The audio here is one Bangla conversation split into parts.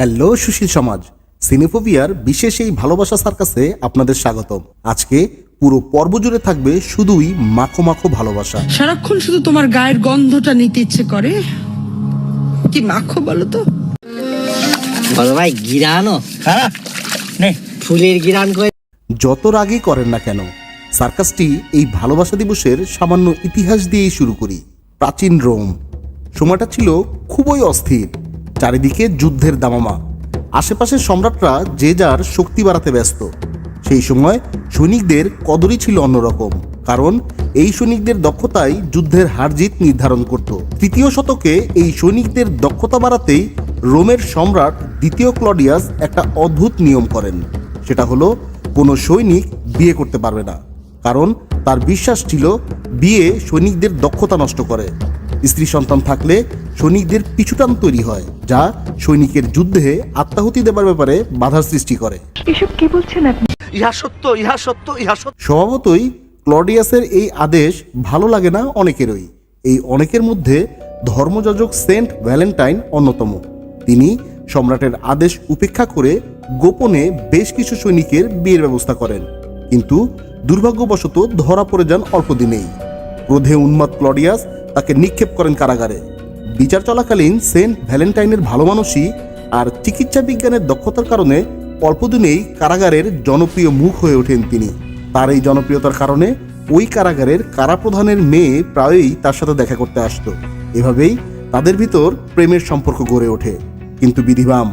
হ্যালো সুশীল সমাজ, সিনেফোবিয়ার বিশেষ এই ভালোবাসা সার্কাসে আপনাদের স্বাগতম। আজকে পুরো পর্ব জুড়ে থাকবে শুধুই মাখো মাখো ভালোবাসা। সারাক্ষণ শুধু তোমার গায়ের গন্ধটা নিতে ইচ্ছে করে। কি মাখো বলো তো? বড় ভাই গিরানো ফুলের গিরান করে যত রাগই করেন না কেন, সার্কাসটি এই ভালোবাসা দিবসের সামান্য ইতিহাস দিয়েই শুরু করি। প্রাচীন রোম, সময়টা ছিল খুবই অস্থির। চারিদিকে যুদ্ধের দামামা, আশেপাশের সম্রাটরা যে যার শক্তি বাড়াতে ব্যস্ত। সেই সময় সৈনিকদের কদরই ছিল অন্যরকম, কারণ এই সৈনিকদের দক্ষতাই যুদ্ধের হার জিত নির্ধারণ করত। তৃতীয় শতকে এই সৈনিকদের দক্ষতা বাড়াতেই রোমের সম্রাট দ্বিতীয় ক্লডিয়াস একটা অদ্ভুত নিয়ম করেন। সেটা হলো কোনো সৈনিক বিয়ে করতে পারবে না, কারণ তার বিশ্বাস ছিল বিয়ে সৈনিকদের দক্ষতা নষ্ট করে। স্ত্রী সন্তান থাকলে সৈনিকদের পিছুটান তৈরি হয়, যা সৈনিকের যুদ্ধে আত্মাহুতি দেবার ব্যাপারে বাধার সৃষ্টি করে। এসব কি বলছেন আপনি? ইহা সত্য, ইহা সত্য, ইহা সত্য। স্বভাবতই ক্লডিয়াসের এই আদেশ ভালো লাগে না অনেকেরই। এই অনেকের মধ্যে ধর্মযাজক সেন্ট ভ্যালেন্টাইন অন্যতম। তিনি সম্রাটের আদেশ উপেক্ষা করে গোপনে বেশ কিছু সৈনিকের বিয়ের ব্যবস্থা করেন, কিন্তু দুর্ভাগ্যবশত ধরা পড়ে যান অল্প দিনেই। ক্রোধে উন্মাদ ক্লডিয়াস তাকে নিক্ষেপ করেন কারাগারে। বিচার চলাকালীন সেন্ট ভ্যালেন্টাইনের ভালো মানুষই আর চিকিৎসা বিজ্ঞানের দক্ষতার কারণে অল্প দিনেই কারাগারের জনপ্রিয় মুখ হয়ে ওঠেন তিনি। তার এই জনপ্রিয়তার কারণে ওই কারাগারের কারাপ্রধানের মেয়ে প্রায়ই তার সাথে দেখা করতে আসতো। এভাবেই তাদের ভিতর প্রেমের সম্পর্ক গড়ে ওঠে। কিন্তু বিধিবাম,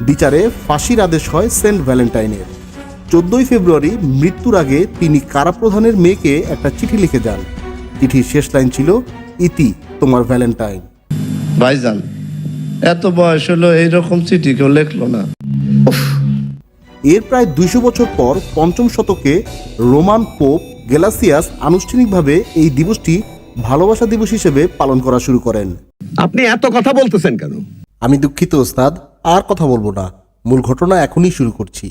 বিচারে ফাঁসির আদেশ হয় সেন্ট ভ্যালেন্টাইনের। 14 ফেব্রুয়ারি মৃত্যুর আগে তিনি কারাপ্রধানের মেয়েকে একটা চিঠি লিখে যান। চিঠির শেষ লাইন ছিল, ইতি তোমার ভ্যালেন্টাইন। ভাইজান, এত বয়স হলো এইরকম চিঠি কেউ লেখলো না। এর প্রায় 200 বছর পর 5ম শতকে রোমান পোপ গেলাসিয়াস আনুষ্ঠানিকভাবে এই দিবসটি ভালোবাসা দিবস হিসেবে পালন করা শুরু করেন। আপনি এত কথা বলতেছেন কেন? আমি দুঃখিত ওস্তাদ, আর কথা বলবো না। মূল ঘটনা এখনই শুরু করছি।